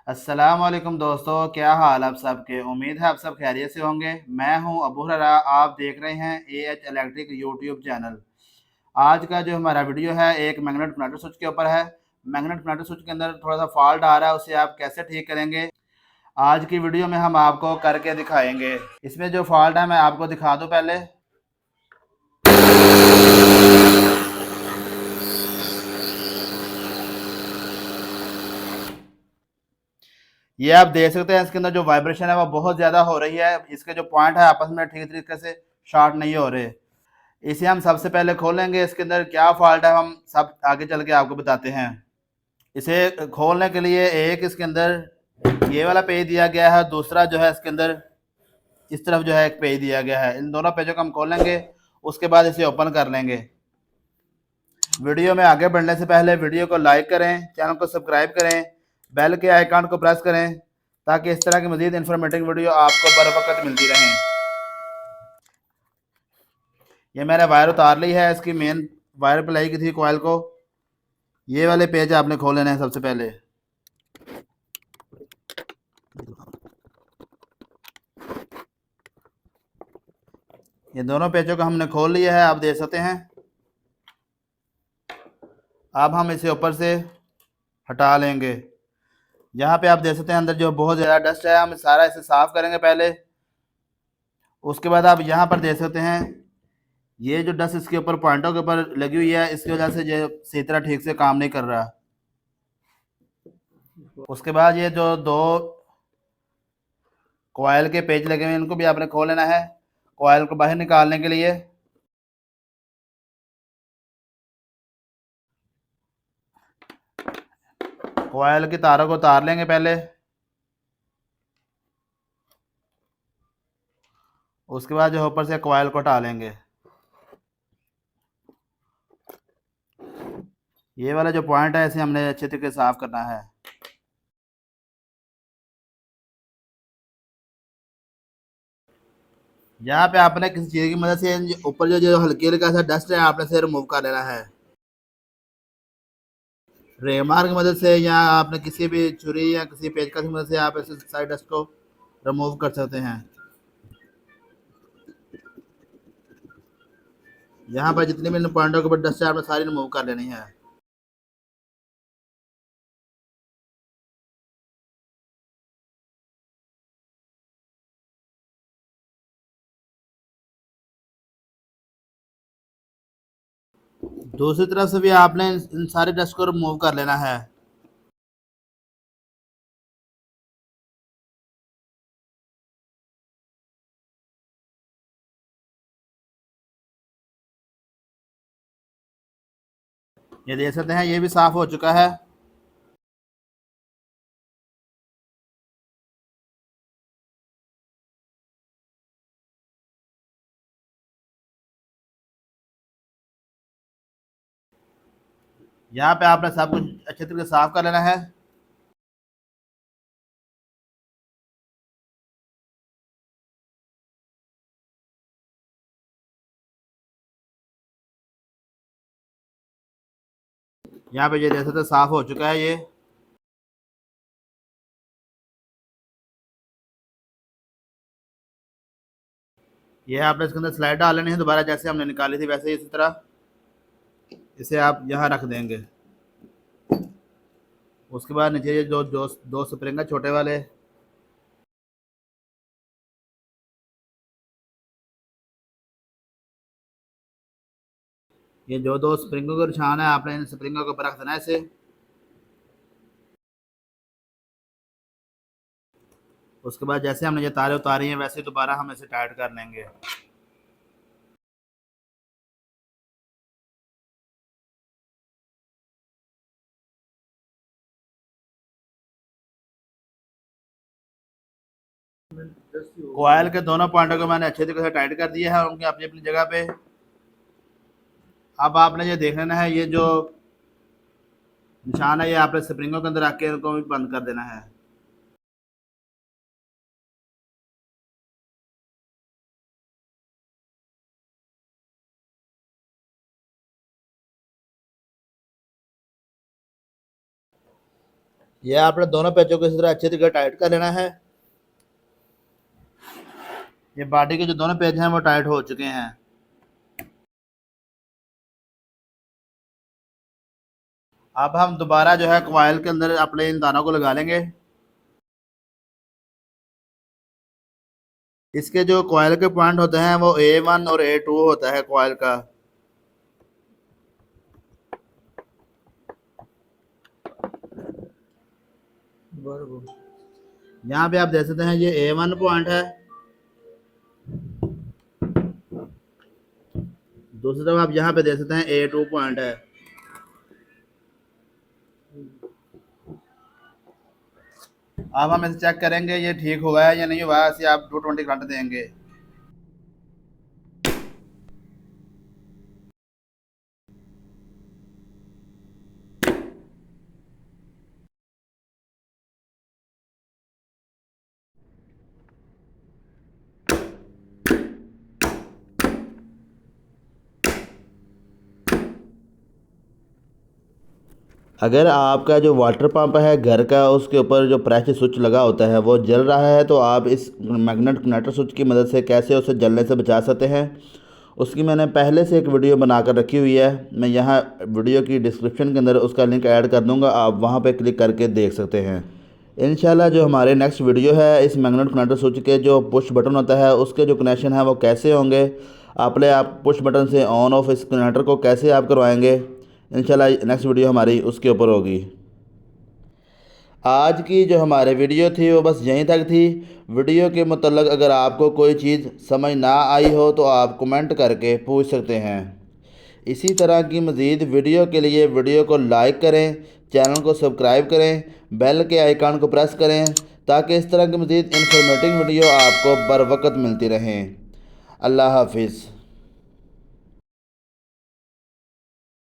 अस्सलाम वालेकुम दोस्तों, क्या हाल आप सबके। उम्मीद है आप सब खैरियत से होंगे। मैं हूं अबू हरा, आप देख रहे हैं एएच इलेक्ट्रिक यूट्यूब चैनल। आज का जो हमारा वीडियो है एक मैग्नेट प्लाटर स्विच के ऊपर है। मैग्नेट प्लाटर स्विच के अंदर थोड़ा सा फॉल्ट आ रहा है, उसे आप कैसे ठीक करेंगे आज की वीडियो में हम आपको करके दिखाएंगे। इसमें जो फॉल्ट है मैं आपको दिखा दूं पहले। ये आप देख सकते हैं इसके अंदर जो वाइब्रेशन है वो बहुत ज़्यादा हो रही है। इसके जो पॉइंट है आपस में ठीक तरीके से शॉर्ट नहीं हो रहे। इसे हम सबसे पहले खोलेंगे, इसके अंदर क्या फॉल्ट है हम सब आगे चल के आपको बताते हैं। इसे खोलने के लिए एक इसके अंदर ये वाला पेज दिया गया है, दूसरा जो है इसके अंदर इस तरफ जो है एक पेज दिया गया है। इन दोनों पेजों को हम खोलेंगे, उसके बाद इसे ओपन कर लेंगे। वीडियो में आगे बढ़ने से पहले वीडियो को लाइक करें, चैनल को सब्सक्राइब करें, बेल के आइकन को प्रेस करें ताकि इस तरह की मजीद इन्फॉर्मेटिव वीडियो आपको बर वक्त मिलती रहें। ये मैंने वायर उतार ली है, इसकी मेन वायर पे लगी थी कॉइल को। ये वाले पेज आपने खोल लेने हैं सबसे पहले। ये दोनों पेजों को हमने खोल लिया है, आप देख सकते हैं। अब हम इसे ऊपर से हटा लेंगे। यहाँ पे आप देख सकते हैं अंदर जो बहुत ज़्यादा डस्ट है, हम सारा इसे साफ़ करेंगे पहले। उसके बाद आप यहाँ पर देख सकते हैं ये जो डस्ट इसके ऊपर पॉइंटों के ऊपर लगी हुई है, इसकी वजह से ये सही तरह ठीक से काम नहीं कर रहा। उसके बाद ये जो दो कॉयल के पेज लगे हुए हैं इनको भी आपने खोल लेना है कॉयल को बाहर निकालने के लिए। कॉयल की तारों को उतार लेंगे पहले। उसके बाद जो ऊपर से कॉयल को हटा लेंगे। ये वाला जो पॉइंट है इसे हमने अच्छे तरीके से साफ करना है। यहाँ पे आपने किसी चीज़ की मदद से ऊपर जो जो हल्की हल्का सा डस्ट है आपने से रिमूव कर लेना है। रेमार की मदद से या आपने किसी भी छुरी या किसी पेचकस की मदद से आप इस साइड डस्ट को रिमूव कर सकते हैं। यहाँ पर जितनी भी पॉइंटों के ऊपर डस्ट है आपने सारी रिमूव कर लेनी है। दूसरी तरफ से भी आपने इन सारे डस्ट को रिमूव कर लेना है। ये देख सकते हैं ये भी साफ हो चुका है। यहाँ पे आपने सब कुछ अच्छे तरीके से साफ कर लेना है। यहाँ पे ये देख सकते हैं साफ हो चुका है ये। ये आपने इसके अंदर स्लाइड डाल लेनी है दोबारा, जैसे हमने निकाली थी वैसे ही इसी तरह इसे आप यहाँ रख देंगे। उसके बाद नीचे ये जो जो दो स्प्रिंग है छोटे वाले, ये जो दो स्प्रिंगों का निशान है आपने इन स्प्रिंगों के ऊपर रख देना है इसे। उसके बाद जैसे हमने ये तारे उतारी हैं वैसे दोबारा हम इसे टाइट कर लेंगे। कोयल के दोनों पॉइंटों को मैंने अच्छे तरीके से टाइट कर दिया है उनकी अपनी अपनी जगह पे। अब आपने ये देख लेना है ये जो निशान है ये आपने स्प्रिंगों के अंदर रख के इनको भी बंद कर देना है। ये आपने दोनों पेचों को इस तरह अच्छी तरीके टाइट कर लेना है। ये बॉडी के जो दोनों पेच हैं वो टाइट हो चुके हैं। अब हम दोबारा जो है कॉइल के अंदर अपने इन दानों को लगा लेंगे। इसके जो कॉइल के पॉइंट होते हैं वो A1 और A2 होता है कॉइल का। यहाँ पे आप देख सकते हैं ये A1 पॉइंट है, दूसरी तरफ आप यहाँ पे देख सकते हैं A2 पॉइंट है। अब हम इसे चेक करेंगे ये ठीक हुआ है या नहीं हुआ है, इसे आप 220 करंट देंगे। अगर आपका जो वाटर पंप है घर का, उसके ऊपर जो प्रेशर स्विच लगा होता है वो जल रहा है, तो आप इस मैग्नेट कनेक्टर स्विच की मदद से कैसे उसे जलने से बचा सकते हैं, उसकी मैंने पहले से एक वीडियो बनाकर रखी हुई है। मैं यहाँ वीडियो की डिस्क्रिप्शन के अंदर उसका लिंक ऐड कर दूँगा, आप वहाँ पर क्लिक करके देख सकते हैं। इंशाल्लाह जो हमारे नेक्स्ट वीडियो है इस मैग्नेट कनेक्टर स्विच के जो पुश बटन होता है उसके जो कनेक्शन है वो कैसे होंगे, आप पुश बटन से ऑन ऑफ इस कनेक्टर को कैसे आप करवाएंगे, इंशाल्लाह नेक्स्ट वीडियो हमारी उसके ऊपर होगी। आज की जो हमारी वीडियो थी वो बस यहीं तक थी। वीडियो के मतलब अगर आपको कोई चीज़ समझ ना आई हो तो आप कमेंट करके पूछ सकते हैं। इसी तरह की मज़ीद वीडियो के लिए वीडियो को लाइक करें, चैनल को सब्सक्राइब करें, बेल के आइकन को प्रेस करें ताकि इस तरह की मज़ीद इन्फॉर्मेटिव वीडियो आपको बर वक्त मिलती रहें। अल्लाह हाफिज़।